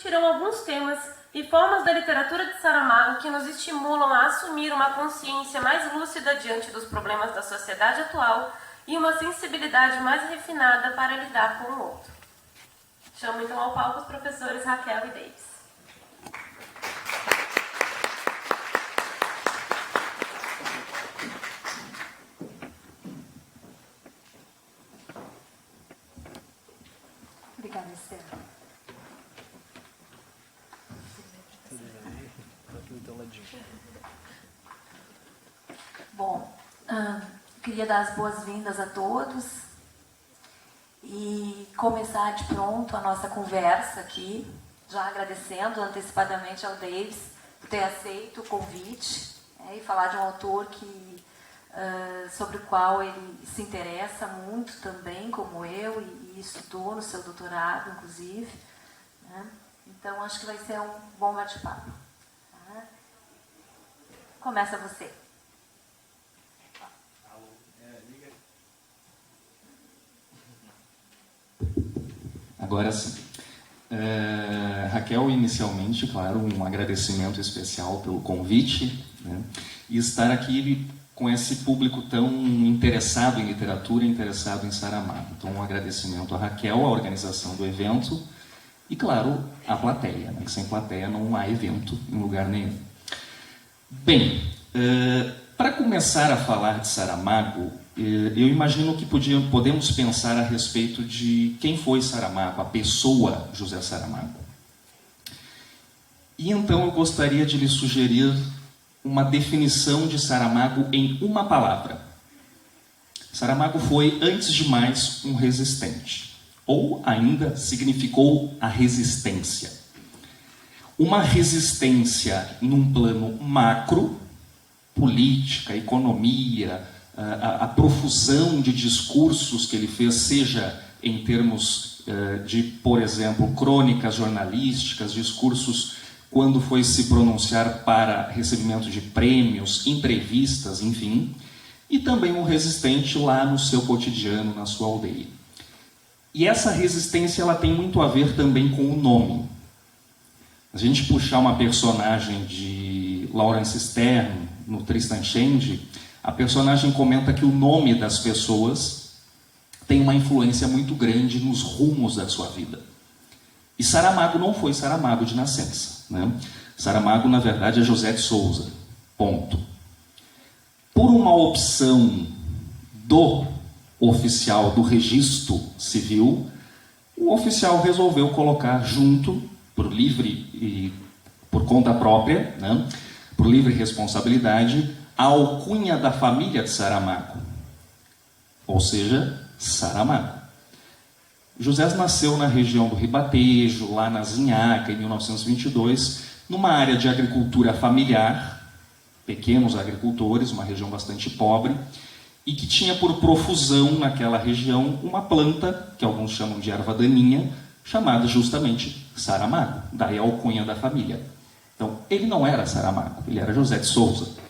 discutirão alguns temas e formas da literatura de Saramago que nos estimulam a assumir uma consciência mais lúcida diante dos problemas da sociedade atual e uma sensibilidade mais refinada para lidar com o outro. Chamo então ao palco os professores Raquel e Davis. Obrigada, Esther. Bom, queria dar as boas-vindas a todos e começar de pronto a nossa conversa aqui, já agradecendo antecipadamente ao Davis por ter aceito o convite, e falar de um autor sobre o qual ele se interessa muito também, como eu, e estudou no seu doutorado, inclusive. Né? Então, acho que vai ser um bom bate-papo. Tá? Começa você. Agora sim. Raquel, inicialmente, claro, um agradecimento especial pelo convite, né? E estar aqui com esse público tão interessado em literatura, interessado em Saramago. Então, um agradecimento a Raquel, a organização do evento, e, claro, a plateia, né? Que sem plateia não há evento em lugar nenhum. Bem, para começar a falar de Saramago, eu imagino que podemos pensar a respeito de quem foi Saramago, a pessoa José Saramago. E então eu gostaria de lhe sugerir uma definição de Saramago em uma palavra. Saramago foi, antes de mais, um resistente, ou ainda significou a resistência. Uma resistência num plano macro, política, economia, a profusão de discursos que ele fez, seja em termos de, por exemplo, crônicas jornalísticas, discursos quando foi se pronunciar para recebimento de prêmios, entrevistas, enfim, e também um resistente lá no seu cotidiano, na sua aldeia. E essa resistência ela tem muito a ver também com o nome. A gente puxar uma personagem de Laurence Sterne, no Tristan Shandy, a personagem comenta que o nome das pessoas tem uma influência muito grande nos rumos da sua vida. E Saramago não foi Saramago de nascença, né? Saramago, na verdade, é José de Souza. Ponto. Por uma opção do oficial do registro civil, o oficial resolveu colocar junto, por livre e por conta própria, né, por livre responsabilidade, a alcunha da família de Saramago, ou seja, Saramago. José nasceu na região do Ribatejo, lá na Zinhaca, em 1922, numa área de agricultura familiar, pequenos agricultores, uma região bastante pobre, e que tinha por profusão naquela região uma planta, que alguns chamam de erva daninha, chamada justamente Saramago, daí a alcunha da família. Então, ele não era Saramago, ele era José de Souza.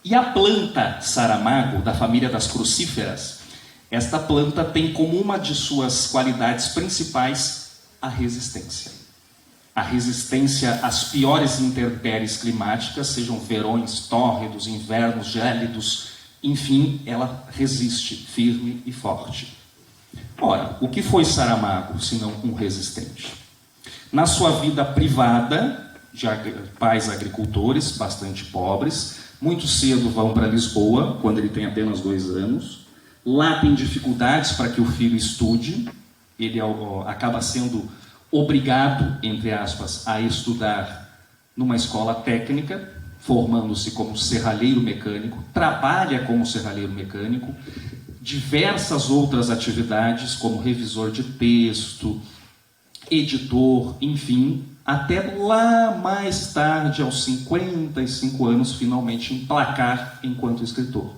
E a planta Saramago, da família das crucíferas, esta planta tem como uma de suas qualidades principais a resistência. A resistência às piores intempéries climáticas, sejam verões tórridos, invernos gélidos, enfim, ela resiste firme e forte. Ora, o que foi Saramago, senão um resistente? Na sua vida privada, de pais agricultores, bastante pobres, muito cedo vão para Lisboa, quando ele tem apenas 2 anos. Lá tem dificuldades para que o filho estude, ele acaba sendo obrigado, entre aspas, a estudar numa escola técnica, formando-se como serralheiro mecânico, trabalha como serralheiro mecânico, diversas outras atividades, como revisor de texto, editor, enfim, até lá mais tarde, aos 55 anos, finalmente emplacar enquanto escritor.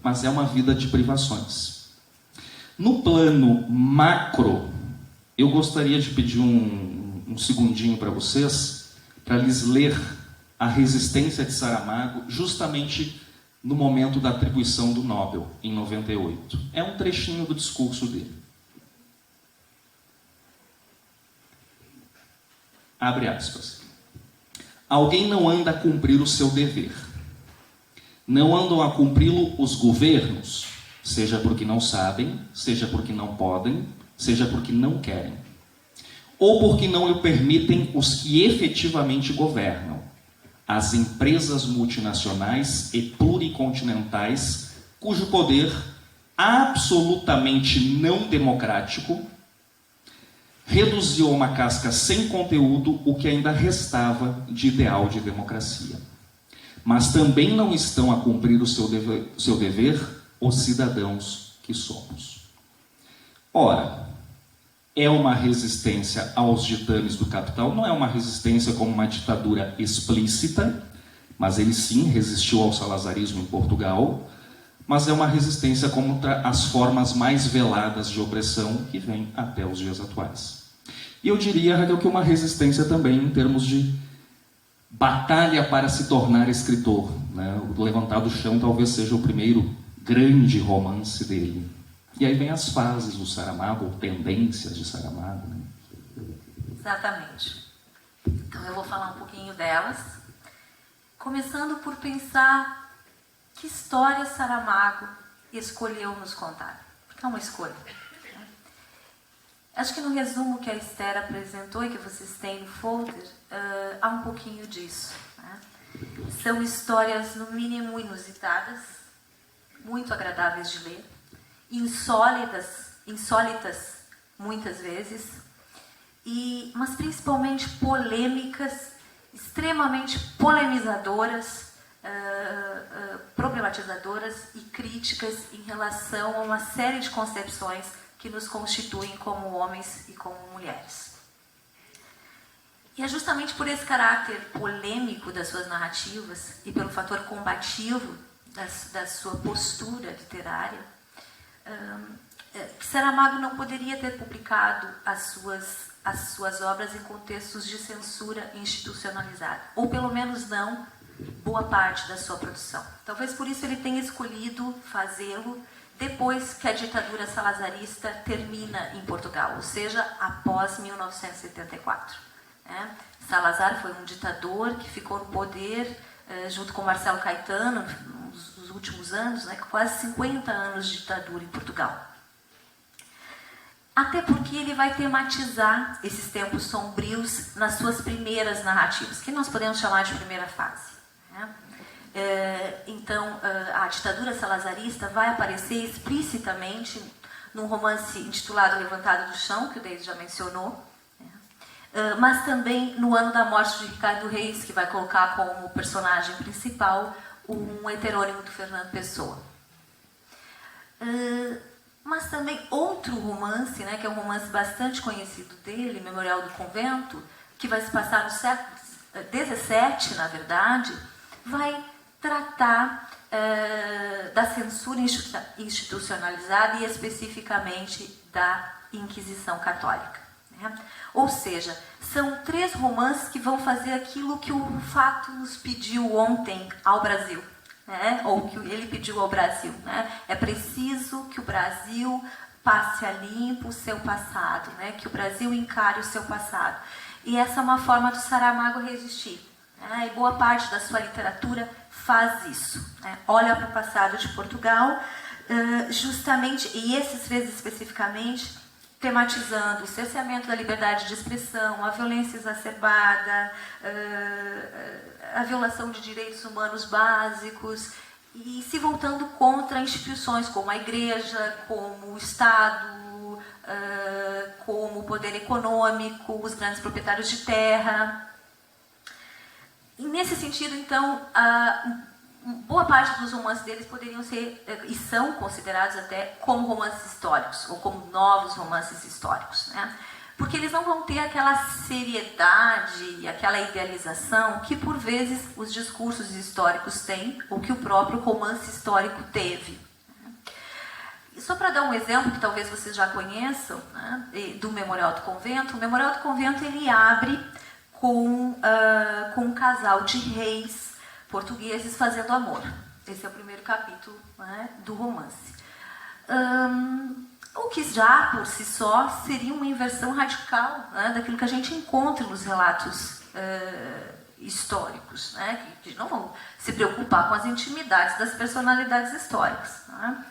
Mas é uma vida de privações. No plano macro, eu gostaria de pedir um segundinho para vocês, para lhes ler a resistência de Saramago, justamente no momento da atribuição do Nobel, em 98. É um trechinho do discurso dele. Abre aspas. Alguém não anda a cumprir o seu dever. Não andam a cumpri-lo os governos, seja porque não sabem, seja porque não podem, seja porque não querem. Ou porque não lhe permitem os que efetivamente governam, as empresas multinacionais e pluricontinentais, cujo poder absolutamente não democrático reduziu a uma casca sem conteúdo o que ainda restava de ideal de democracia. Mas também não estão a cumprir o seu dever os cidadãos que somos. Ora, é uma resistência aos ditames do capital, não é uma resistência como uma ditadura explícita, mas ele sim resistiu ao salazarismo em Portugal, mas é uma resistência contra as formas mais veladas de opressão que vem até os dias atuais. E eu diria, Raquel, que uma resistência também em termos de batalha para se tornar escritor, né? O Levantado do Chão talvez seja o primeiro grande romance dele. E aí vem as fases do Saramago, ou tendências de Saramago. Né? Exatamente. Então eu vou falar um pouquinho delas, começando por pensar que história Saramago escolheu nos contar. Porque é uma escolha. Né? Acho que no resumo que a Esther apresentou e que vocês têm no folder, há um pouquinho disso. Né? São histórias, no mínimo, inusitadas, muito agradáveis de ler, insólitas muitas vezes, mas principalmente polêmicas, extremamente polemizadoras, problematizadoras e críticas em relação a uma série de concepções que nos constituem como homens e como mulheres. E é justamente por esse caráter polêmico das suas narrativas e pelo fator combativo da sua postura literária, que Saramago não poderia ter publicado as suas obras em contextos de censura institucionalizada, ou pelo menos não boa parte da sua produção. Talvez por isso ele tenha escolhido fazê-lo depois que a ditadura salazarista termina em Portugal, ou seja, após 1974. Né? Salazar foi um ditador que ficou no poder junto com Marcelo Caetano nos últimos anos, né, quase 50 anos de ditadura em Portugal. Até porque ele vai tematizar esses tempos sombrios nas suas primeiras narrativas, que nós podemos chamar de primeira fase. Né? Então, a ditadura salazarista vai aparecer explicitamente num romance intitulado Levantado do Chão, que o David já mencionou, mas também no ano da morte de Ricardo Reis, que vai colocar como personagem principal um heterônimo do Fernando Pessoa. Mas também outro romance, né, que é um romance bastante conhecido dele, Memorial do Convento, que vai se passar no século XVII, na verdade, vai tratar da censura institucionalizada e especificamente da Inquisição Católica. Né? Ou seja, são 3 romances que vão fazer aquilo que o fato nos pediu ontem ao Brasil. Né? Ou que ele pediu ao Brasil. Né? É preciso que o Brasil passe a limpo o seu passado, né? Que o Brasil encare o seu passado. E essa é uma forma do Saramago resistir. Né? E boa parte da sua literatura faz isso. Né? Olha para o passado de Portugal, justamente, e esses 3 especificamente, tematizando o cerceamento da liberdade de expressão, a violência exacerbada, a violação de direitos humanos básicos, e se voltando contra instituições como a Igreja, como o Estado, como o poder econômico, os grandes proprietários de terra. E nesse sentido, então, boa parte dos romances deles poderiam ser, e são considerados até como romances históricos, ou como novos romances históricos, né? Porque eles não vão ter aquela seriedade, aquela idealização que, por vezes, os discursos históricos têm, ou que o próprio romance histórico teve. E só para dar um exemplo, que talvez vocês já conheçam, né, do Memorial do Convento, o Memorial do Convento ele abre com um casal de reis portugueses fazendo amor. Esse é o primeiro capítulo, né, do romance. o que já por si só seria uma inversão radical, né, daquilo que a gente encontra nos relatos históricos, né, que não vão se preocupar com as intimidades das personalidades históricas. Né.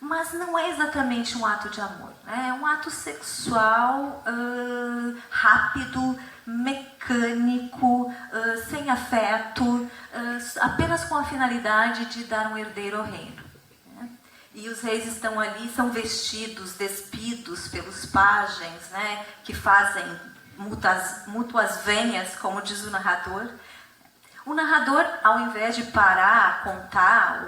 Mas não é exatamente um ato de amor, né, é um ato sexual rápido, mecânico, sem afeto, apenas com a finalidade de dar um herdeiro ao reino. Né? E os reis estão ali, são vestidos, despidos pelos pajens, né, que fazem mútuas vênias, como diz o narrador. O narrador, ao invés de parar a contar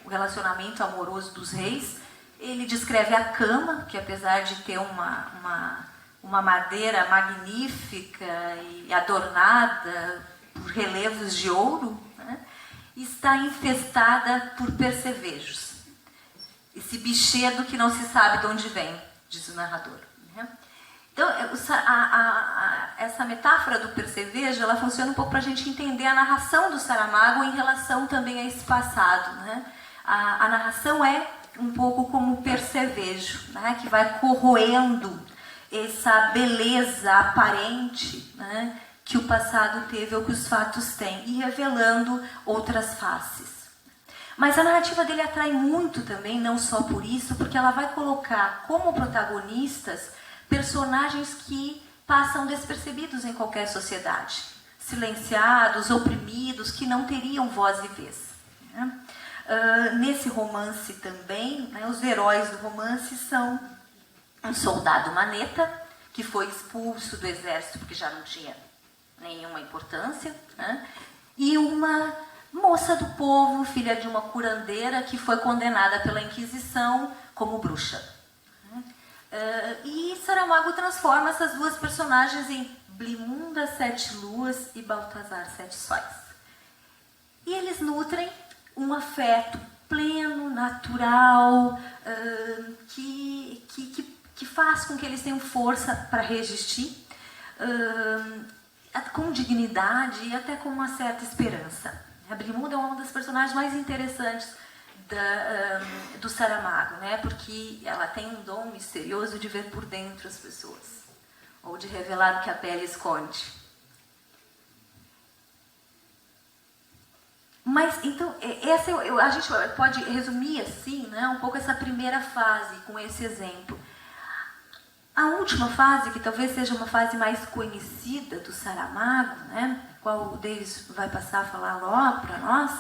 o relacionamento amoroso dos reis, ele descreve a cama, que apesar de ter uma madeira magnífica e adornada por relevos de ouro, né, está infestada por percevejos. Esse bichedo que não se sabe de onde vem, diz o narrador. Né? Então, essa metáfora do percevejo, ela funciona um pouco para a gente entender a narração do Saramago em relação também a esse passado. Né? A narração é um pouco como o percevejo, né, que vai corroendo essa beleza aparente, né, que o passado teve ou que os fatos têm, e revelando outras faces. Mas a narrativa dele atrai muito também, não só por isso, porque ela vai colocar como protagonistas personagens que passam despercebidos em qualquer sociedade, silenciados, oprimidos, que não teriam voz e vez. Né? Nesse romance também, né, os heróis do romance são um soldado maneta, que foi expulso do exército porque já não tinha nenhuma importância, né? E uma moça do povo, filha de uma curandeira, que foi condenada pela Inquisição como bruxa. E Saramago transforma essas duas personagens em Blimunda, Sete Luas e Baltazar, Sete Sóis. E eles nutrem um afeto pleno, natural, que faz com que eles tenham força para resistir, com dignidade e até com uma certa esperança. A Blimunda é uma das personagens mais interessantes do Saramago, né? Porque ela tem um dom misterioso de ver por dentro as pessoas, ou de revelar o que a pele esconde. Mas, então, a gente pode resumir assim, né, um pouco essa primeira fase com esse exemplo. A última fase, que talvez seja uma fase mais conhecida do Saramago, né, qual o Davis vai passar a falar logo para nós,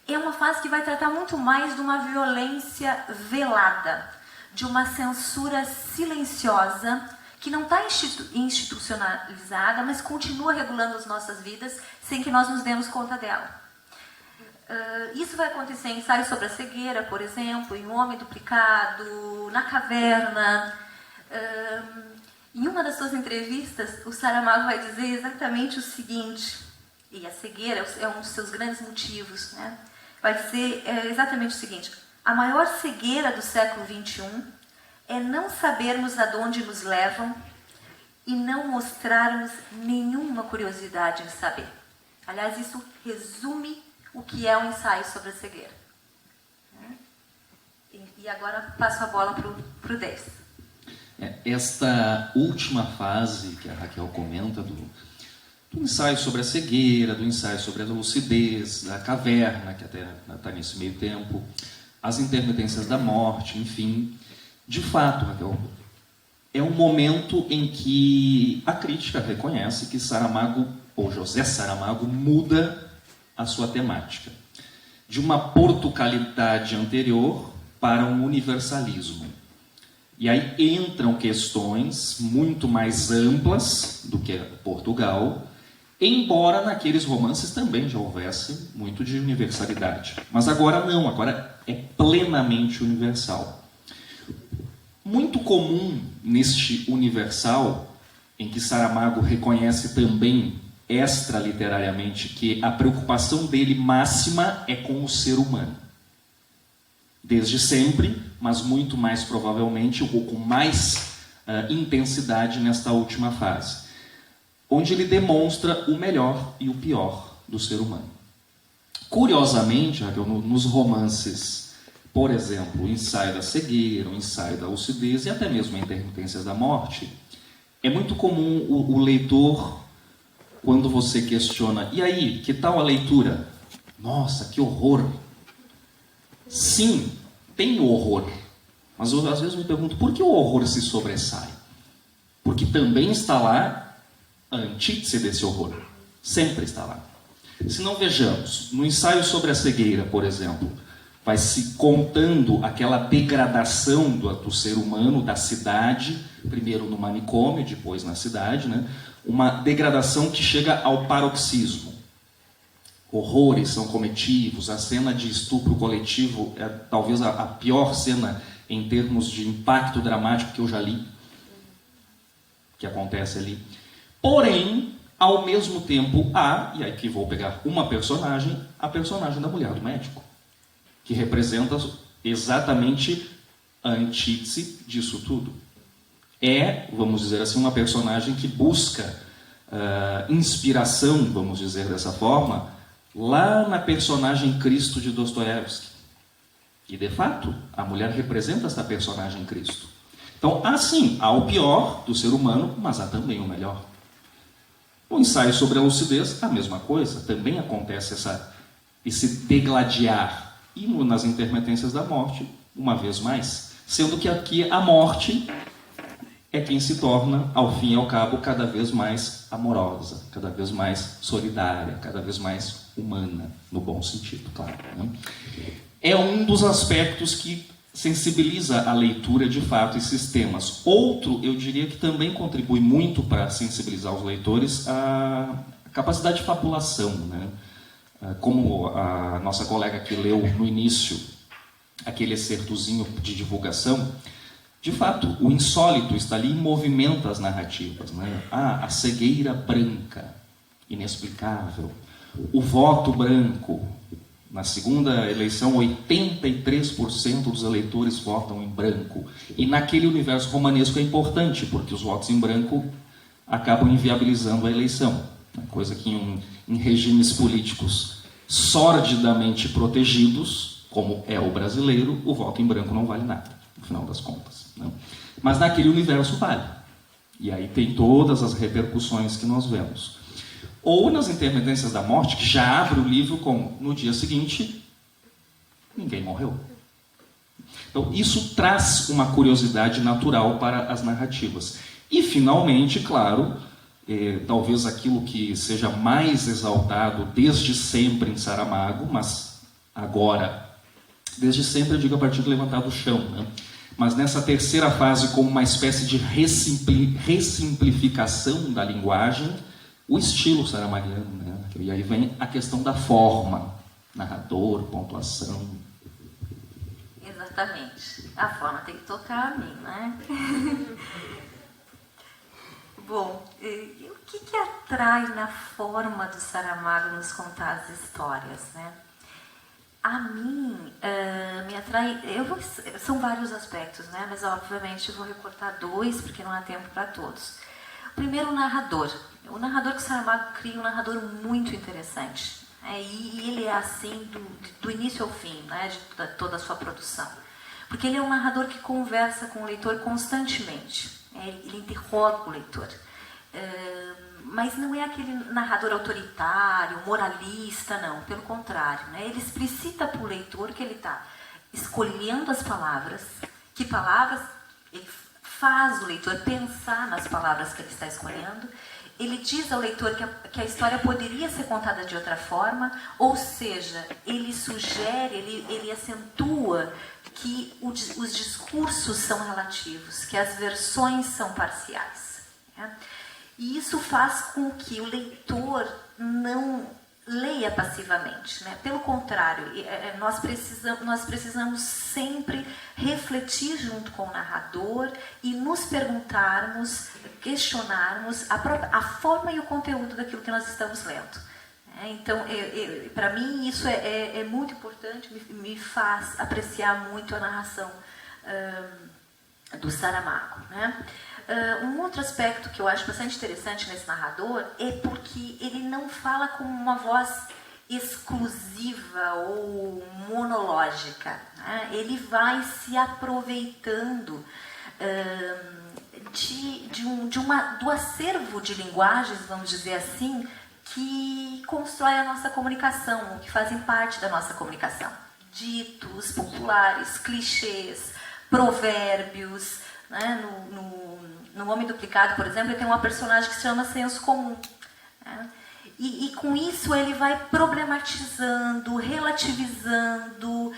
é uma fase que vai tratar muito mais de uma violência velada, de uma censura silenciosa, que não está institucionalizada, mas continua regulando as nossas vidas sem que nós nos demos conta dela. Isso vai acontecer em ensaios sobre a cegueira, por exemplo, em O Homem Duplicado, Na Caverna. Em uma das suas entrevistas, o Saramago vai dizer exatamente o seguinte, e a cegueira é um dos seus grandes motivos, né? Vai dizer exatamente o seguinte: a maior cegueira do século XXI é não sabermos aonde nos levam e não mostrarmos nenhuma curiosidade em saber. Aliás, isso resume o que é um ensaio sobre a cegueira. E agora passo a bola para o Davis. Esta última fase que a Raquel comenta do ensaio sobre a cegueira, do ensaio sobre a lucidez, da caverna, que até está nesse meio tempo, as intermitências da morte, enfim. De fato, Raquel, é um momento em que a crítica reconhece que Saramago, ou José Saramago, muda a sua temática. De uma portucalidade anterior para um universalismo. E aí entram questões muito mais amplas do que Portugal, embora naqueles romances também já houvesse muito de universalidade. Mas agora não, agora é plenamente universal. Muito comum neste universal, em que Saramago reconhece também extraliterariamente que a preocupação dele máxima é com o ser humano. Desde sempre, mas muito mais provavelmente, ou com mais intensidade nesta última fase, onde ele demonstra o melhor e o pior do ser humano. Curiosamente, nos romances por exemplo, o ensaio da cegueira, o ensaio da lucidez e até mesmo a intermitências da morte, é muito comum o leitor, quando você questiona, e aí, que tal a leitura? Nossa, que horror! Sim, tem o horror, mas eu, às vezes me pergunto, por que o horror se sobressai? Porque também está lá a antítese desse horror, sempre está lá. Se não vejamos, no ensaio sobre a cegueira, por exemplo, vai se contando aquela degradação do ser humano, da cidade, primeiro no manicômio, depois na cidade, né? Uma degradação que chega ao paroxismo. Horrores são cometidos, a cena de estupro coletivo é talvez a pior cena em termos de impacto dramático que eu já li, que acontece ali. Porém, ao mesmo tempo, há, e aqui vou pegar uma personagem, a personagem da mulher do médico, que representa exatamente a antítese disso tudo. É, vamos dizer assim, uma personagem que busca inspiração, vamos dizer dessa forma, lá na personagem Cristo de Dostoiévski. E, de fato, a mulher representa essa personagem Cristo. Então, há sim, há o pior do ser humano, mas há também o melhor. O ensaio sobre a lucidez, a mesma coisa. Também acontece esse degladiar. E nas intermitências da morte, uma vez mais. Sendo que aqui a morte é quem se torna, ao fim e ao cabo, cada vez mais amorosa, cada vez mais solidária, cada vez mais humana, no bom sentido, claro. Né? É um dos aspectos que sensibiliza a leitura, de fato, esses temas. Outro, eu diria que também contribui muito para sensibilizar os leitores, a capacidade de fabulação, né? Como a nossa colega que leu no início aquele excertozinho de divulgação, de fato, o insólito está ali e movimenta as narrativas, né? A cegueira branca, inexplicável. O voto branco. Na segunda eleição, 83% dos eleitores votam em branco. E naquele universo romanesco é importante, porque os votos em branco acabam inviabilizando a eleição. Coisa que em regimes políticos sordidamente protegidos, como é o brasileiro, o voto em branco não vale nada, no final das contas. Né? Mas naquele universo vale. E aí tem todas as repercussões que nós vemos. Ou nas intermitências da morte, que já abre o livro como, no dia seguinte, ninguém morreu. Então, isso traz uma curiosidade natural para as narrativas. E, finalmente, claro, talvez aquilo que seja mais exaltado desde sempre em Saramago, mas agora, desde sempre, eu digo a partir do levantar do chão, né? Mas nessa terceira fase, como uma espécie de ressimplificação da linguagem, o estilo saramagiano, né? E aí vem a questão da forma, narrador, pontuação. Exatamente. A forma tem que tocar a mim, né? Bom, o que atrai na forma do Saramago nos contar as histórias, né? A mim, me atrai... são vários aspectos, né? Mas, obviamente, eu vou recortar dois, porque não há tempo para todos. Primeiro, o narrador. O narrador que o Saramago cria um narrador muito interessante. E ele é assim do início ao fim, né? De toda a sua produção. Porque ele é um narrador que conversa com o leitor constantemente. Ele interroga o leitor. Mas não é aquele narrador autoritário, moralista, não. Pelo contrário, né? Ele explicita para o leitor que ele está escolhendo as palavras, que palavras ele faz o leitor pensar nas palavras que ele está escolhendo. Ele diz ao leitor que a história poderia ser contada de outra forma, ou seja, ele sugere, ele acentua que os discursos são relativos, que as versões são parciais. Né? E isso faz com que o leitor não leia passivamente. Né? Pelo contrário, nós precisamos sempre refletir junto com o narrador e nos perguntarmos, questionarmos a forma e o conteúdo daquilo que nós estamos lendo. Então, para mim, isso é muito importante, me faz apreciar muito a narração do Saramago. Né? Um outro aspecto que eu acho bastante interessante nesse narrador é porque ele não fala com uma voz exclusiva ou monológica, né? Ele vai se aproveitando do acervo de linguagens, vamos dizer assim, que constrói a nossa comunicação, que fazem parte da nossa comunicação. Ditos populares, clichês, provérbios, né? No Homem Duplicado, por exemplo, ele tem uma personagem que se chama Senso Comum, né? E com isso ele vai problematizando, relativizando,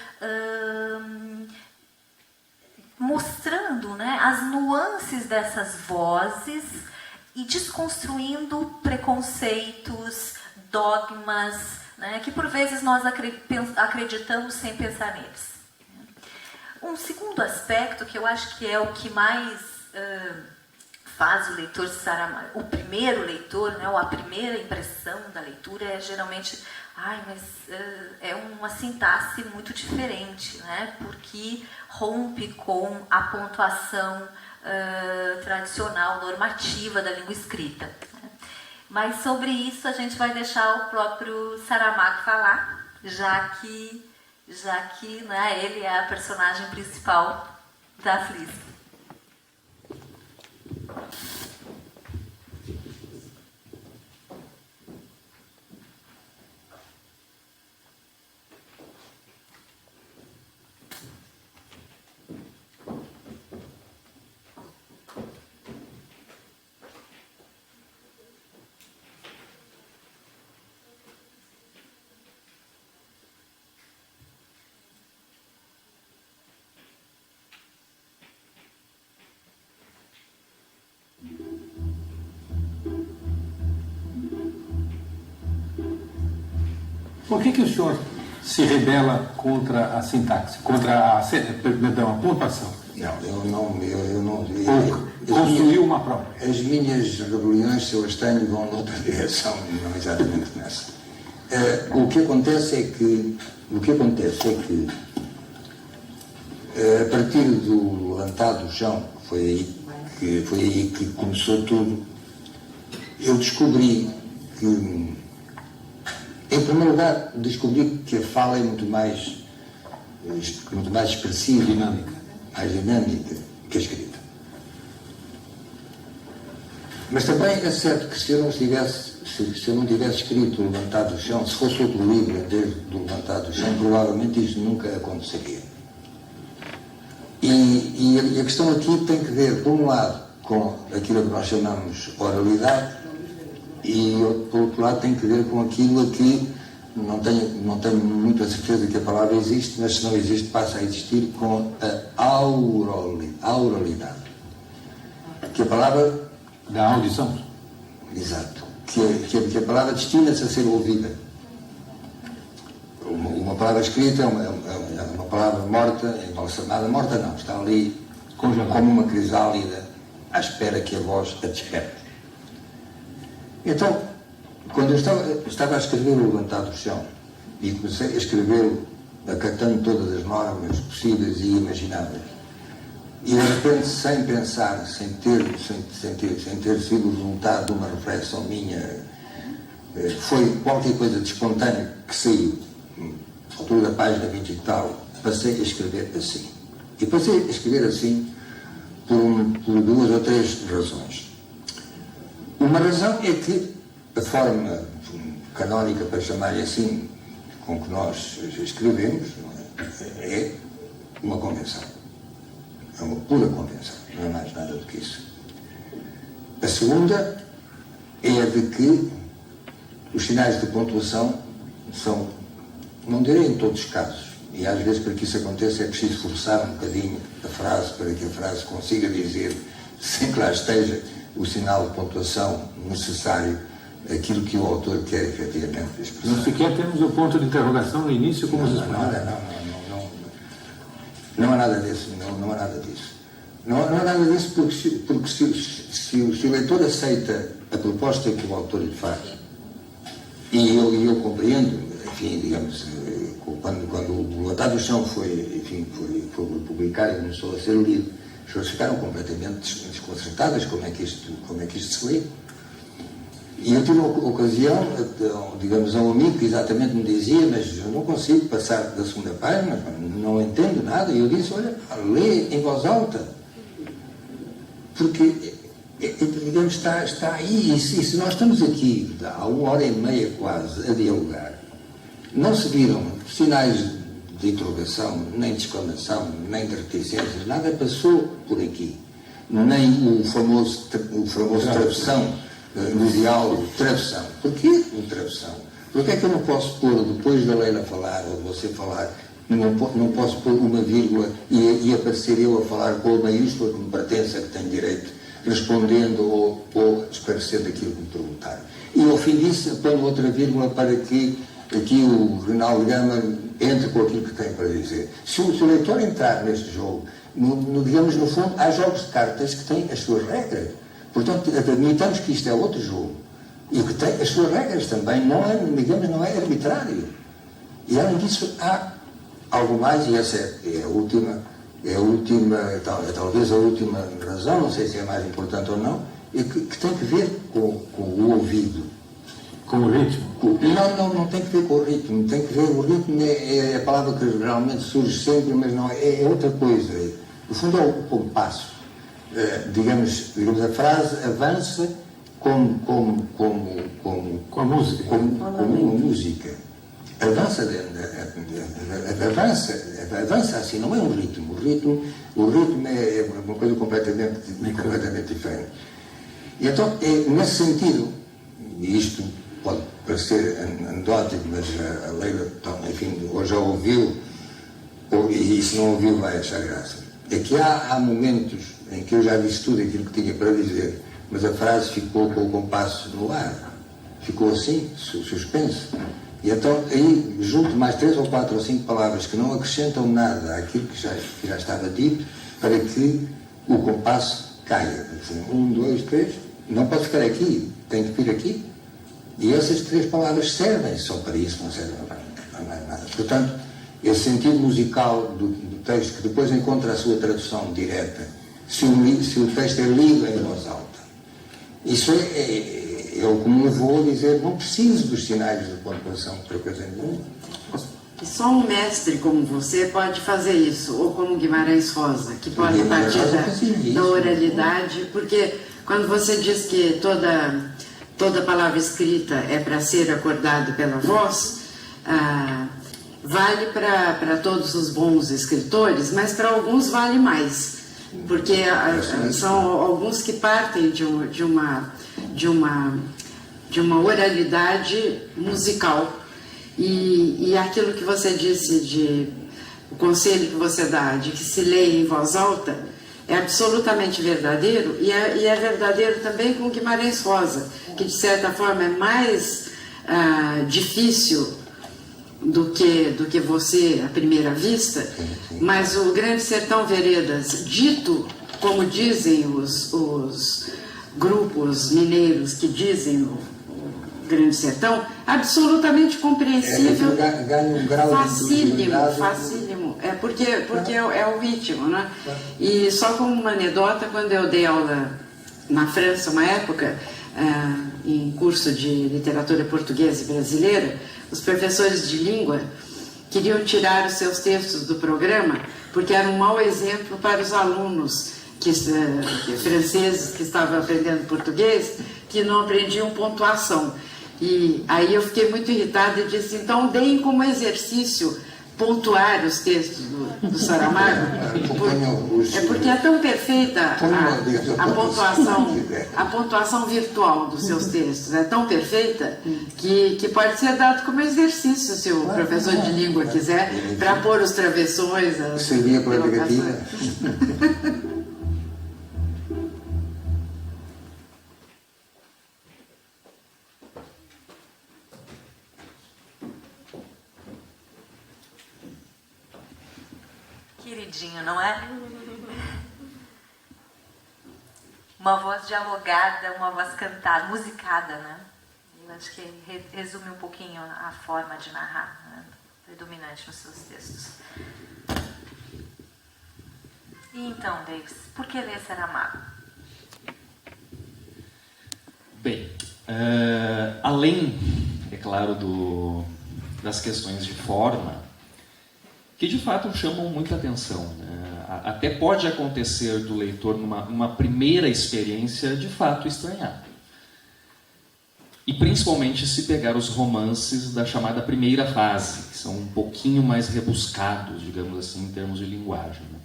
mostrando, né, as nuances dessas vozes e desconstruindo preconceitos, dogmas, né, que por vezes nós acreditamos sem pensar neles. Um segundo aspecto, que eu acho que é o que mais faz o leitor de Saramago, o primeiro leitor, né, ou a primeira impressão da leitura é geralmente, é uma sintaxe muito diferente, né, porque rompe com a pontuação tradicional, normativa da língua escrita. Mas sobre isso a gente vai deixar o próprio Saramago falar, já que né, ele é a personagem principal da Flisca. Por que o senhor se rebela contra a sintaxe, contra a pontuação? Não, eu não. Construiu uma própria. As minhas rebeliões, se eu as tenho, vão noutra direção, não exatamente nessa. O que acontece é que a partir do levantado do chão, foi aí que começou tudo, eu descobri que, em primeiro lugar, descobri que a fala é muito mais expressiva, mais dinâmica que a escrita. Mas também é certo que se eu não tivesse escrito o Levantado do Chão, se fosse outro livro desde o Levantado do Chão, provavelmente isso nunca aconteceria. E a questão aqui tem que ver, por um lado, com aquilo que nós chamamos oralidade, e por outro lado tem que ver com aquilo que não tenho muita certeza que a palavra existe, mas se não existe passa a existir, com a auralidade, que a palavra da audição. Exato, que a palavra destina-se a ser ouvida. Uma palavra escrita é uma palavra morta, embalsamada, morta não, está ali congelada, como uma crisálida à espera que a voz a desperte. Então, quando eu estava a escrever o Levantado do Chão, e comecei a escrevê-lo acatando todas as normas possíveis e imagináveis, e de repente, sem pensar, sem ter sido resultado de uma reflexão minha, foi qualquer coisa de espontâneo que saiu, à altura da página 20 e tal, passei a escrever assim. E passei a escrever assim por duas ou três razões. Uma razão é que a forma canónica, para chamar assim, com que nós escrevemos, é uma convenção. É uma pura convenção, não é mais nada do que isso. A segunda é a de que os sinais de pontuação são, não direi em todos os casos, e às vezes para que isso aconteça é preciso forçar um bocadinho a frase para que a frase consiga dizer, sem que lá esteja o sinal de pontuação necessário, aquilo que o autor quer efetivamente expressar. Não sequer temos o ponto de interrogação no início, como os espanhóis. Não há nada disso, não há nada disso. Não há nada disso porque se o leitor aceita a proposta que o autor lhe faz, e eu compreendo, enfim, digamos, quando o Levantado do Chão foi publicado e começou a ser lido, as pessoas ficaram completamente desconcertadas como é que isto se lê. E eu tive a ocasião, digamos, a um amigo que exatamente me dizia, mas eu não consigo passar da segunda página, não entendo nada. E eu disse, olha, lê em voz alta. Porque, digamos, está aí. E se nós estamos aqui há 1h30 quase a dialogar, não se viram sinais de interrogação, nem de exclamação, nem de reticências, nada passou por aqui. Nem o famoso travessão no diálogo, travessão. Porquê o travessão? Porquê é que eu não posso pôr, depois da Leila falar, ou de você falar, não posso pôr uma vírgula e aparecer eu a falar com a maiúscula que me pertence, a que tenho direito, respondendo ou esclarecendo aquilo que me perguntaram. E ao fim disso, ponho outra vírgula para que aqui o Rinaldo Gama entre com aquilo que tem para dizer. Se o leitor entrar neste jogo, digamos, no fundo, há jogos de cartas que têm as suas regras. Portanto, admitamos que isto é outro jogo e que tem as suas regras também, não é arbitrário. E além disso, há algo mais, e essa é a última, talvez a última razão, não sei se é mais importante ou não, é que tem que ver com o ouvido. Com o ritmo? Não tem que ver com o ritmo. Tem que ver, o ritmo é a palavra que geralmente surge sempre, mas não é outra coisa. No fundo é o compasso. Digamos, a frase avança como a música. Como uma música. Avança assim, não é um ritmo. O ritmo é uma coisa completamente diferente. E então, nesse sentido, e isto pode parecer anedótico, mas a Leila, enfim, ou já ouviu, e se não ouviu vai achar graça. É que há momentos em que eu já disse tudo aquilo que tinha para dizer, mas a frase ficou com o compasso no ar. Ficou assim, suspenso. E então aí junto mais 3 ou 4 ou 5 palavras que não acrescentam nada àquilo que já estava dito, para que o compasso caia. 1, 2, 3, não pode ficar aqui, tem que vir aqui. E essas 3 palavras servem só para isso, não servem para mais nada. Portanto, esse sentido musical do texto, que depois encontra a sua tradução direta, se o texto é lido em voz alta. Isso é o que me levou a dizer, não preciso dos sinais de pontuação para coisa nenhuma. E só um mestre como você pode fazer isso, ou como Guimarães Rosa, que pode partir da oralidade, porque quando você diz que toda palavra escrita é para ser acordada pela voz, vale para todos os bons escritores, mas para alguns vale mais, porque são alguns que partem de uma oralidade musical. E aquilo que você disse, o conselho que você dá de que se leia em voz alta, é absolutamente verdadeiro, e é verdadeiro também com Guimarães Rosa, que de certa forma é mais difícil do que você à primeira vista, mas o Grande Sertão Veredas, dito como dizem os grupos mineiros que dizem o Grande Sertão, absolutamente compreensível, ganha um grau facílimo, porque é o ritmo, né? E só como uma anedota, quando eu dei aula na França, uma época, em curso de literatura portuguesa e brasileira, os professores de língua queriam tirar os seus textos do programa, porque era um mau exemplo para os alunos franceses que estavam aprendendo português, que não aprendiam pontuação. E aí eu fiquei muito irritada e disse, então deem como exercício pontuar os textos do Saramago, porque é tão perfeita a pontuação virtual dos seus textos, é tão perfeita que pode ser dado como exercício, se o professor de língua quiser, para pôr os travessões, as colocações. Queridinho, não é? Uma voz dialogada, uma voz cantada, musicada, né? Eu acho que resume um pouquinho a forma de narrar, né? Predominante nos seus textos. E então, Davis, por que ler Saramago? Bem, Além, é claro, das questões de forma, que de fato chamam muita atenção, né? Até pode acontecer do leitor, numa primeira experiência, de fato estranhar. E principalmente se pegar os romances da chamada primeira fase, que são um pouquinho mais rebuscados, digamos assim, em termos de linguagem, né?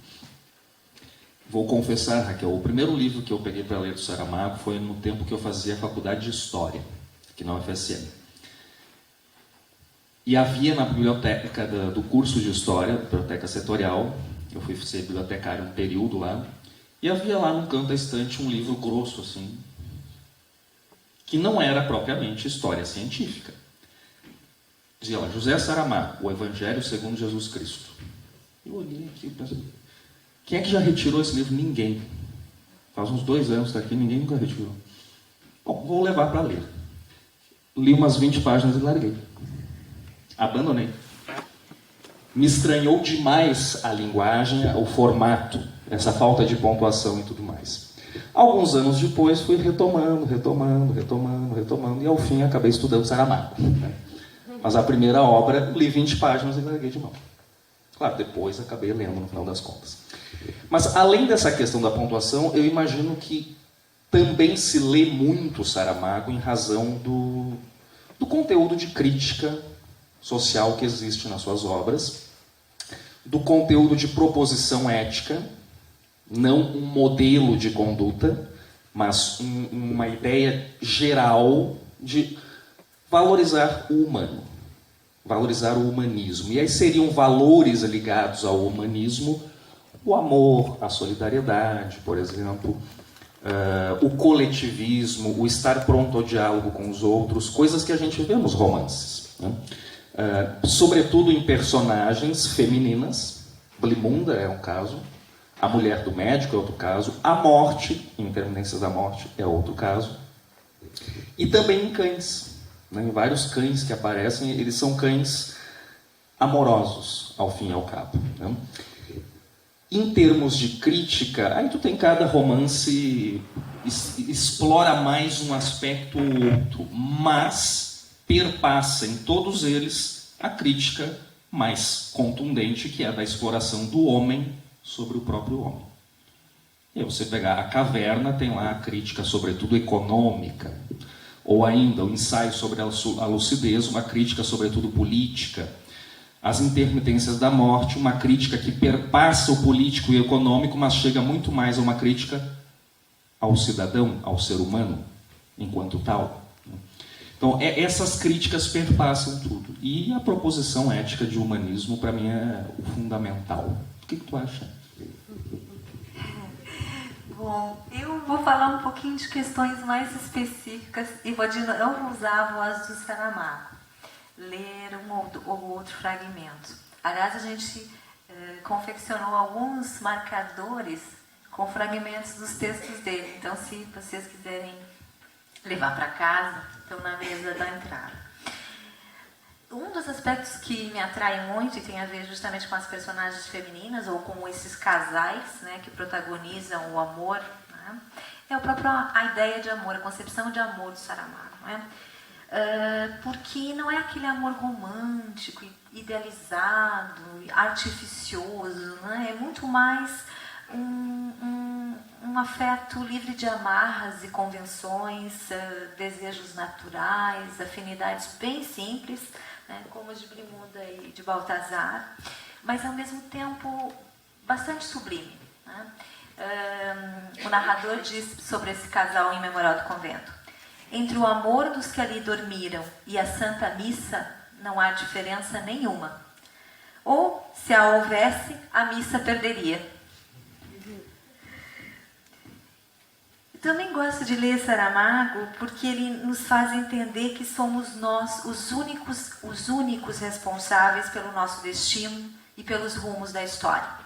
Vou confessar, Raquel, o primeiro livro que eu peguei para ler do Saramago foi no tempo que eu fazia a faculdade de História, aqui na UFSM. E havia na biblioteca do curso de História, biblioteca setorial, eu fui ser bibliotecário um período lá, e havia lá no canto da estante um livro grosso, assim, que não era propriamente história científica. Dizia lá, José Saramago, o Evangelho segundo Jesus Cristo. Eu olhei aqui e pensei, quem é que já retirou esse livro? Ninguém. Faz uns 2 anos que está aqui, ninguém nunca retirou. Bom, vou levar para ler. Li umas 20 páginas e larguei. Abandonei. Me estranhou demais a linguagem, o formato, essa falta de pontuação e tudo mais. Alguns anos depois fui retomando, e ao fim acabei estudando Saramago, né? Mas a primeira obra, li 20 páginas e larguei de mão. Claro, depois acabei lendo no final das contas. Mas além dessa questão da pontuação, eu imagino que também se lê muito Saramago em razão do conteúdo de crítica social que existe nas suas obras, do conteúdo de proposição ética, não um modelo de conduta, mas uma ideia geral de valorizar o humano, valorizar o humanismo. E aí seriam valores ligados ao humanismo, o amor, a solidariedade, por exemplo, o coletivismo, o estar pronto ao diálogo com os outros, coisas que a gente vê nos romances, né? Sobretudo em personagens femininas. Blimunda é um caso, a mulher do médico é outro caso, a morte, Intermitências da Morte, é outro caso, e também em cães, né? Em vários cães que aparecem, eles são cães amorosos, ao fim e ao cabo, né? Em termos de crítica, aí tu tem cada romance explora mais um aspecto ou outro, mas perpassa em todos eles a crítica mais contundente, que é a da exploração do homem sobre o próprio homem. E aí você pegar A Caverna, tem lá a crítica sobretudo econômica, ou ainda o ensaio sobre a lucidez, uma crítica sobretudo política. As Intermitências da Morte, uma crítica que perpassa o político e o econômico, mas chega muito mais a uma crítica ao cidadão, ao ser humano, enquanto tal. Então, essas críticas perpassam tudo. E a proposição ética de humanismo, para mim, é o fundamental. O que tu acha? Bom, eu vou falar um pouquinho de questões mais específicas e vou de novo usar a voz do Saramago. Ler um ou outro fragmento. Aliás, a gente confeccionou alguns marcadores com fragmentos dos textos dele. Então, se vocês quiserem levar para casa, estão na mesa da entrada. Um dos aspectos que me atrai muito e tem a ver justamente com as personagens femininas ou com esses casais, né, que protagonizam o amor, né, é a ideia de amor, a concepção de amor do Saramago, né? Porque não é aquele amor romântico, idealizado, artificioso, né? É muito mais um afeto livre de amarras e convenções, desejos naturais, afinidades bem simples, né? Como as de Blimunda e de Baltazar, mas ao mesmo tempo bastante sublime, né? O narrador diz sobre esse casal em Memorial do Convento: entre o amor dos que ali dormiram e a Santa Missa não há diferença nenhuma. Ou, se a houvesse, a missa perderia. Eu também gosto de ler Saramago porque ele nos faz entender que somos nós os únicos responsáveis pelo nosso destino e pelos rumos da história.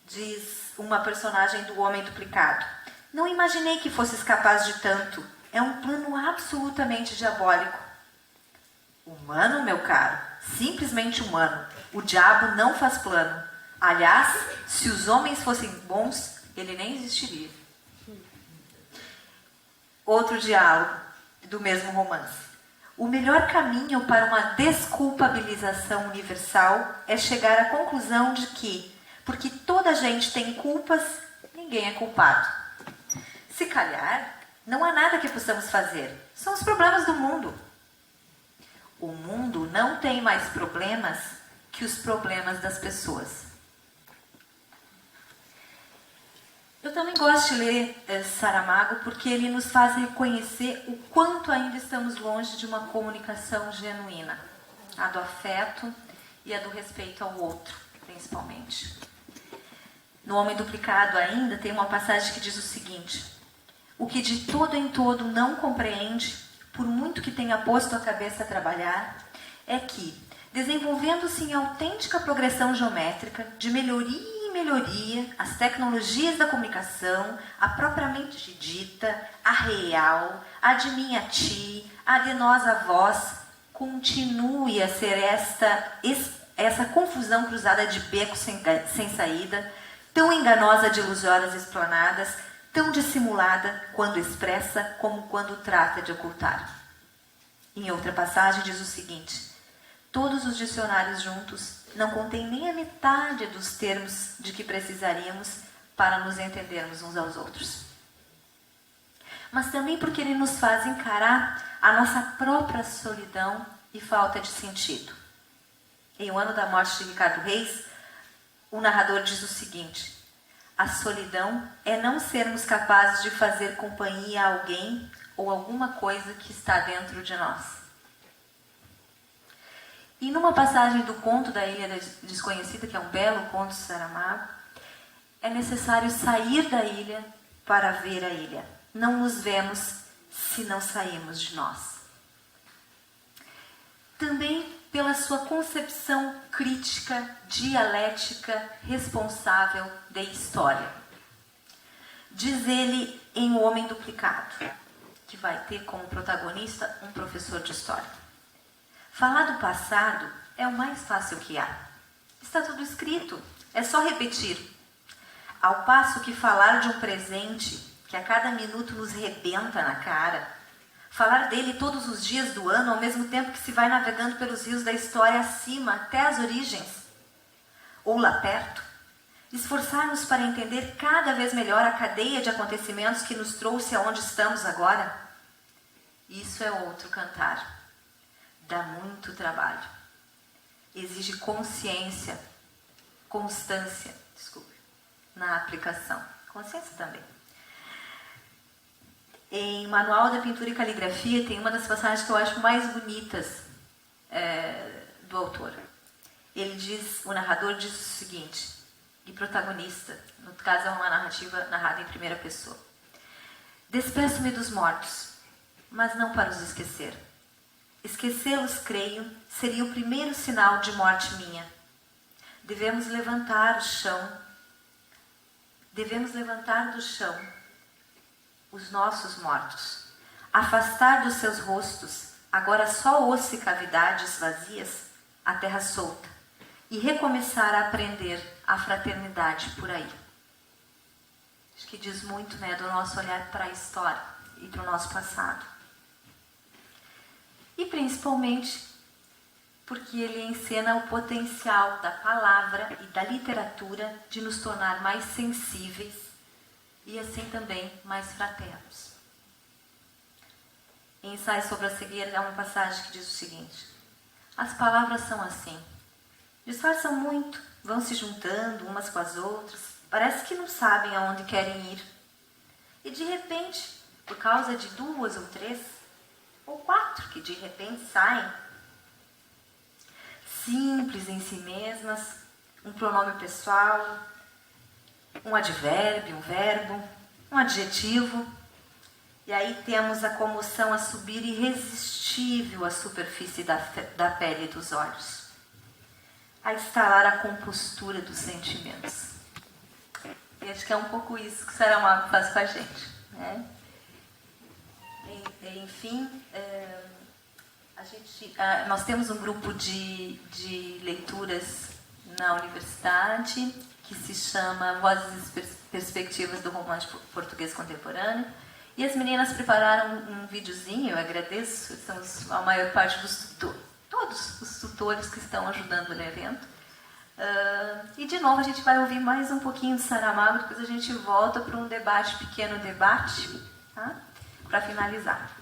Diz uma personagem do Homem Duplicado: não imaginei que fosses capaz de tanto. É um plano absolutamente diabólico. Humano, meu caro. Simplesmente humano. O diabo não faz plano. Aliás, se os homens fossem bons, ele nem existiria. Outro diálogo do mesmo romance. O melhor caminho para uma desculpabilização universal é chegar à conclusão de que, porque toda gente tem culpas, ninguém é culpado. Se calhar, não há nada que possamos fazer. São os problemas do mundo. O mundo não tem mais problemas que os problemas das pessoas. Eu também gosto de ler Saramago porque ele nos faz reconhecer o quanto ainda estamos longe de uma comunicação genuína, a do afeto e a do respeito ao outro, principalmente. No Homem Duplicado ainda tem uma passagem que diz o seguinte: o que de todo em todo não compreende, por muito que tenha posto a cabeça a trabalhar, é que, desenvolvendo-se em autêntica progressão geométrica, de melhoria melhoria, as tecnologias da comunicação, a propriamente dita, a real, a de mim a ti, a de nós a vós, continue a ser essa confusão cruzada de becos sem saída, tão enganosa de ilusórias explanadas, tão dissimulada quando expressa como quando trata de ocultar. Em outra passagem diz o seguinte: todos os dicionários juntos não contém nem a metade dos termos de que precisaríamos para nos entendermos uns aos outros. Mas também porque ele nos faz encarar a nossa própria solidão e falta de sentido. Em O Ano da Morte de Ricardo Reis, o narrador diz o seguinte: a solidão é não sermos capazes de fazer companhia a alguém ou alguma coisa que está dentro de nós. E numa passagem do conto da Ilha Desconhecida, que é um belo conto de Saramago, é necessário sair da ilha para ver a ilha. Não nos vemos se não saímos de nós. Também pela sua concepção crítica, dialética, responsável da história. Diz ele em O Homem Duplicado, que vai ter como protagonista um professor de história: falar do passado é o mais fácil que há. Está tudo escrito, é só repetir. Ao passo que falar de um presente que a cada minuto nos rebenta na cara, falar dele todos os dias do ano, ao mesmo tempo que se vai navegando pelos rios da história acima até as origens, ou lá perto, esforçar-nos para entender cada vez melhor a cadeia de acontecimentos que nos trouxe aonde estamos agora, isso é outro cantar. Dá muito trabalho. Exige consciência, constância, na aplicação. Consciência também. Em Manual da Pintura e Caligrafia tem uma das passagens que eu acho mais bonitas do autor. Ele diz, o narrador diz o seguinte, e protagonista, no caso é uma narrativa narrada em primeira pessoa: despeço-me dos mortos, mas não para os esquecer. Esquecê-los, creio, seria o primeiro sinal de morte minha. Devemos levantar do chão os nossos mortos, afastar dos seus rostos, agora só osso e cavidades vazias, a terra solta, e recomeçar a aprender a fraternidade por aí. Acho que diz muito, do nosso olhar para a história e para o nosso passado. E principalmente porque ele encena o potencial da palavra e da literatura de nos tornar mais sensíveis e assim também mais fraternos. Em Ensaio sobre a Cegueira há uma passagem que diz o seguinte: as palavras são assim, disfarçam muito, vão se juntando umas com as outras, parece que não sabem aonde querem ir. E de repente, por causa de 2 ou 3 ou 4 que de repente saem, simples em si mesmas, um pronome pessoal, um advérbio, um verbo, um adjetivo, e aí temos a comoção a subir irresistível à superfície da pele e dos olhos, a instalar a compostura dos sentimentos. E acho que é um pouco isso que o Saramago faz com a gente, né? Enfim, nós temos um grupo de leituras na universidade que se chama Vozes e Perspectivas do Romance Português Contemporâneo, E as meninas prepararam um videozinho, eu agradeço, são a maior parte dos tutores, todos os tutores que estão ajudando no evento. E de novo a gente vai ouvir mais um pouquinho de Saramago, depois a gente volta para um pequeno debate, tá? Para finalizar.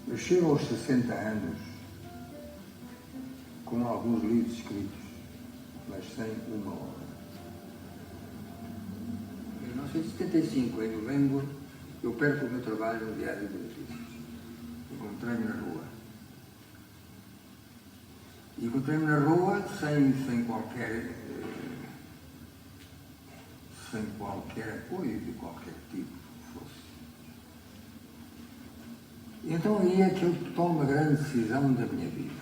Eu chego aos 60 anos com alguns livros escritos, mas sem uma obra. Em 1975, em novembro, eu perco o meu trabalho no Diário de Notícias. Encontrei-me na rua. E encontrei-me na rua sem qualquer apoio de qualquer tipo. E então aí é que eu tomo uma grande decisão da minha vida.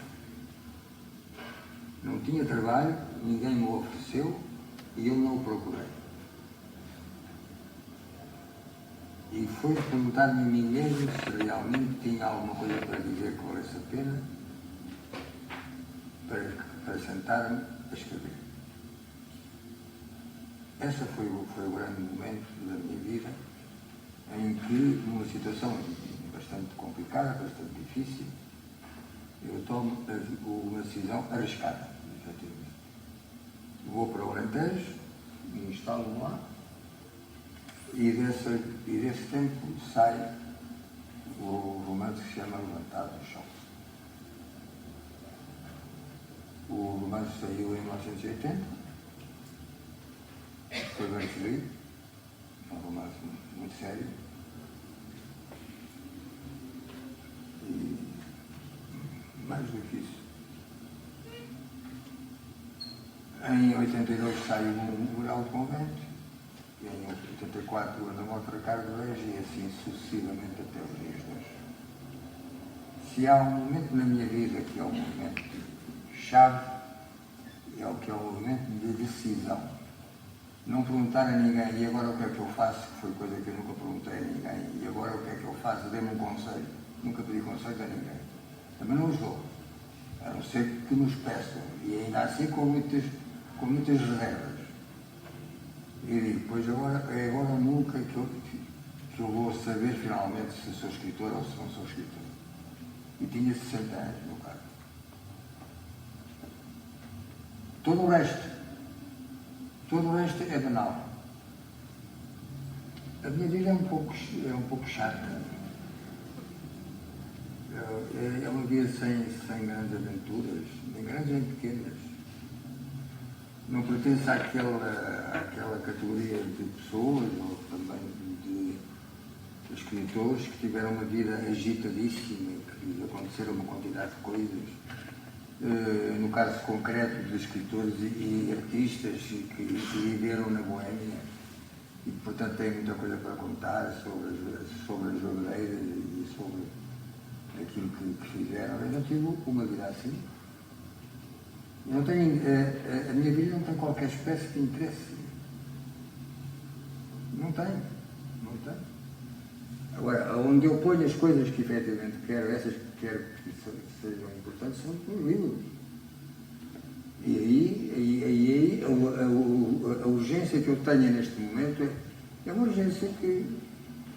Não tinha trabalho, ninguém me ofereceu e eu não o procurei. E foi perguntar-me a mim mesmo se realmente tinha alguma coisa para dizer que valesse a pena para sentar-me a escrever. Esse foi o grande momento da minha vida em que, numa situação bastante complicada, bastante difícil, eu tomo uma decisão arriscada, efetivamente. Vou para o Alentejo, me instalo lá, e desse tempo sai o romance que se chama Levantado do Chão. O romance saiu em 1980, foi bem recebido, é um romance muito sério. E mais difícil. Em 82 saiu um Mural de Convento, e em 84 anda a morte de Ricardo Reis, e assim sucessivamente até os dias de hoje. Se há um momento na minha vida que é um momento chave, é o que é um momento de decisão. Não perguntar a ninguém, e agora o que é que eu faço, que foi coisa que eu nunca perguntei a ninguém, e agora o que é que eu faço, dê-me um conselho. Nunca pedi conselho a ninguém. Também não os dou. A não ser que nos peçam. E ainda assim com muitas reservas. E digo, pois agora ou nunca que eu vou saber finalmente se sou escritor ou se não sou escritor. E tinha 60 anos, meu caro. Todo o resto é banal. A minha vida é um pouco chata. É uma vida sem grandes aventuras, nem grandes nem pequenas. Não pertence àquela categoria de pessoas, ou também de escritores que tiveram uma vida agitadíssima, que lhes aconteceram uma quantidade de coisas. No caso concreto de escritores e artistas que viveram na Boémia e, portanto, têm muita coisa para contar sobre as jogreiras e sobre aquilo que fizeram. Eu não tive uma vida assim. Não tenho, a minha vida não tem qualquer espécie de interesse. Não tem. Agora, onde eu ponho as coisas que efetivamente quero, essas que quero que sejam importantes, são os livros. E aí a urgência que eu tenho neste momento é uma urgência que,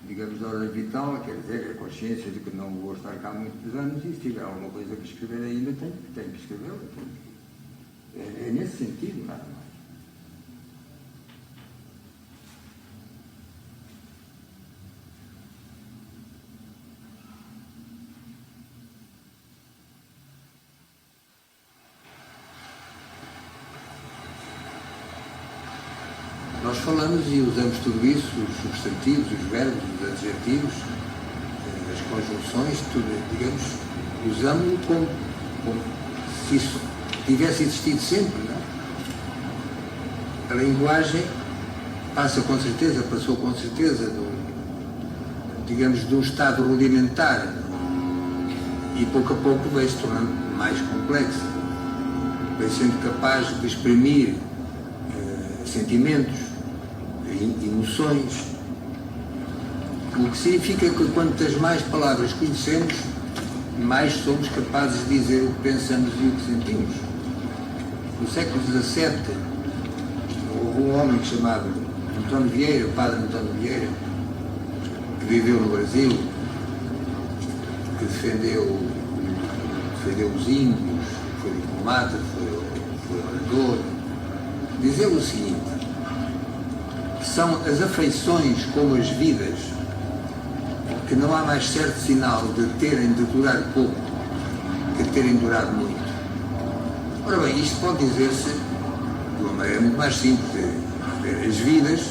digamos, da ordem vital, quer dizer, a consciência de que não vou estar cá há muitos anos, e se tiver alguma coisa que escrever ainda, tenho que escrevê-la. É nesse sentido, nada mais. Nós falamos e usamos tudo isso, os substantivos, os verbos, os adjetivos, as junções, tudo, digamos, usamos-lo como se isso tivesse existido sempre, não? A linguagem passou com certeza de um estado rudimentar e pouco a pouco vai se tornando mais complexa, vai sendo capaz de exprimir sentimentos, emoções, o que significa que quantas mais palavras conhecemos, mais somos capazes de dizer o que pensamos e o que sentimos. No século XVII, houve um homem chamado António Vieira, o padre António Vieira, que viveu no Brasil, que defendeu os índios, foi diplomata, foi orador. Dizia o seguinte: são as afeições como as vidas, que não há mais certo sinal de terem de durar pouco que de terem durado muito. Ora bem, isto pode dizer-se de uma maneira muito mais simples. As vidas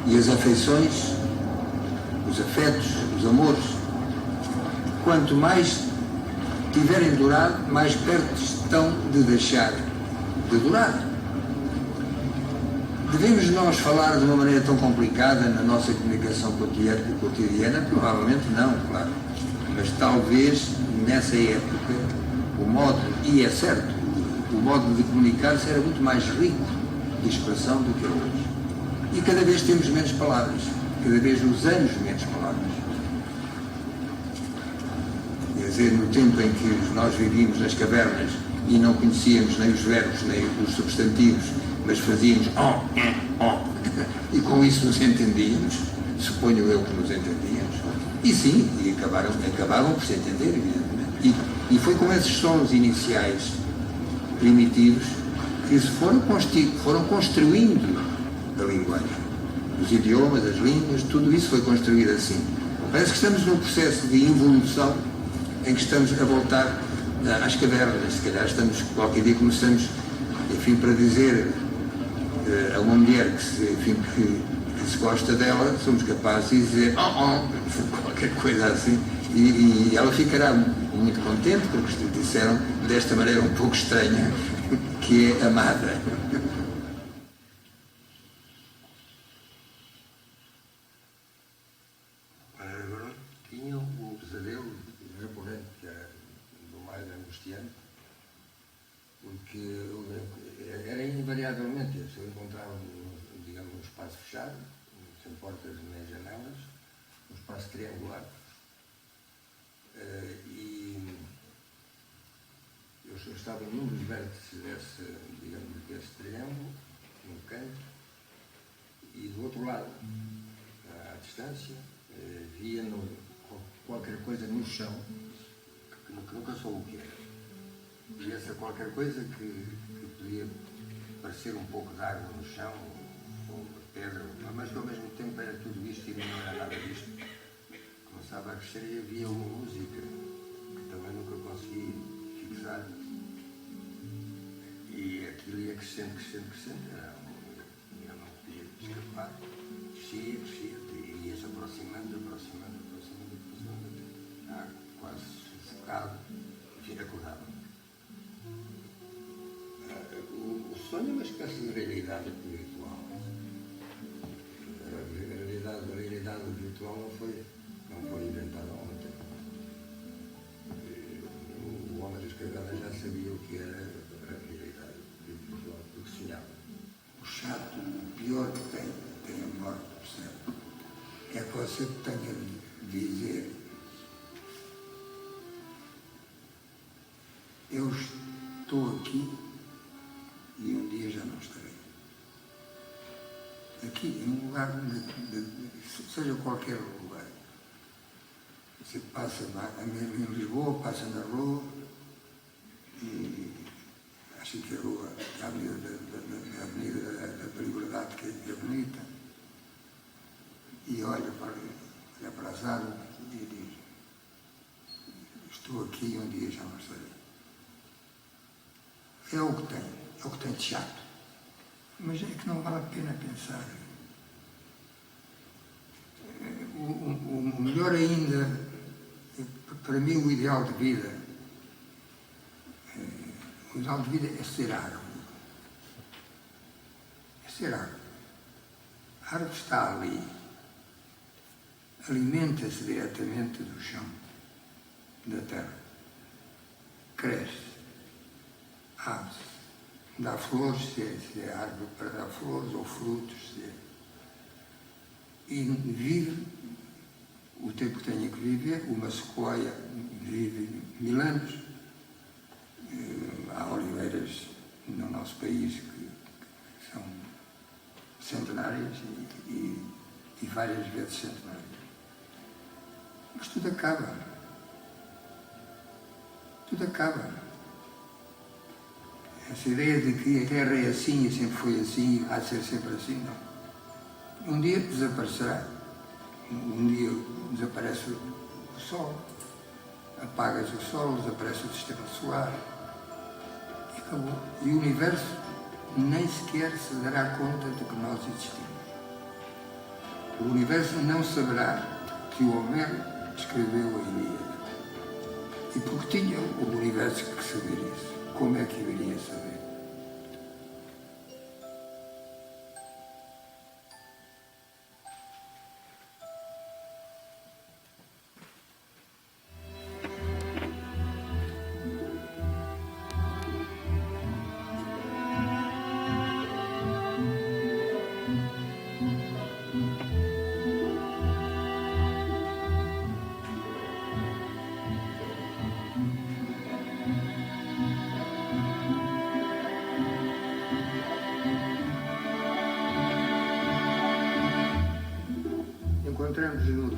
e as afeições, os afetos, os amores, quanto mais tiverem durado, mais perto estão de deixar de durar. Devemos nós falar de uma maneira tão complicada na nossa comunicação cotidiana? Provavelmente não, claro. Mas talvez nessa época o modo, e é certo, o modo de comunicar-se era muito mais rico de expressão do que é hoje. E cada vez temos menos palavras, cada vez usamos menos palavras. Quer dizer, no tempo em que nós vivíamos nas cavernas e não conhecíamos nem os verbos nem os substantivos, mas fazíamos e com isso nos entendíamos, suponho eu que nos entendíamos, e sim, e acabavam por se entender, evidentemente. E foi com esses sons iniciais primitivos que se foram construindo a linguagem. Os idiomas, as línguas, tudo isso foi construído assim. Parece que estamos num processo de evolução em que estamos a voltar às cavernas. Se calhar qualquer dia começamos, enfim, para dizer a uma mulher que se gosta dela, somos capazes de dizer qualquer coisa assim, e ela ficará muito contente porque disseram desta maneira um pouco estranha que é amada. Agora tinha um pesadelo japonês que era do mais angustiante, porque era invariavelmente isso. Eu encontrava, digamos, um espaço fechado, sem portas nem janelas, um espaço triangular. E eu estava num dos vértices desse triângulo, num canto, e do outro lado, à distância, via qualquer coisa no chão, que nunca soube o que era. E essa qualquer coisa que podia parecer um pouco de água no chão, ou pedra, mas que ao mesmo tempo era tudo isto e não era nada disto. Começava a crescer e havia uma música que também nunca consegui fixar. E aquilo ia crescendo, eu não podia escapar. Crescia, e ia-se aproximando, quase sufocado, enfim, acordava. O sonho é uma espécie de realidade virtual. A realidade virtual não foi inventada ontem. O homem das cavernas já sabia o que era a realidade virtual, porque sonhava. O chato, o pior que tem a morte, percebe? É que você tenha de dizer: eu estou aqui e um dia já não estarei. Aqui, em um lugar, seja qualquer lugar. Você passa em Lisboa, passa na rua e acha que a rua, a Avenida da Liberdade, que é bonita, e olha para as árvores e diz: estou aqui e um dia já não estarei. É o que tem de chato. Mas é que não vale a pena pensar. O melhor ainda para mim o ideal de vida é ser árvore. É ser árvore. A árvore está ali, alimenta-se diretamente do chão, da terra, cresce, abre-se, dá flores, se é árvore para dar flores ou frutos, e vive o tempo que tenha que viver. Uma sequoia vive 1000 anos. Há oliveiras no nosso país que são centenárias e várias vezes centenárias. Mas tudo acaba. Tudo acaba. Essa ideia de que a Terra é assim e sempre foi assim e há de ser sempre assim, não. Um dia desaparecerá. Um dia desaparece o Sol. Apaga-se o Sol, desaparece o Sistema Solar. E acabou. E o Universo nem sequer se dará conta de que nós existimos. O Universo não saberá que o Homero escreveu a Ilíada. E porque tinha o Universo que saber isso. Como é que eu iria saber? Encontramos no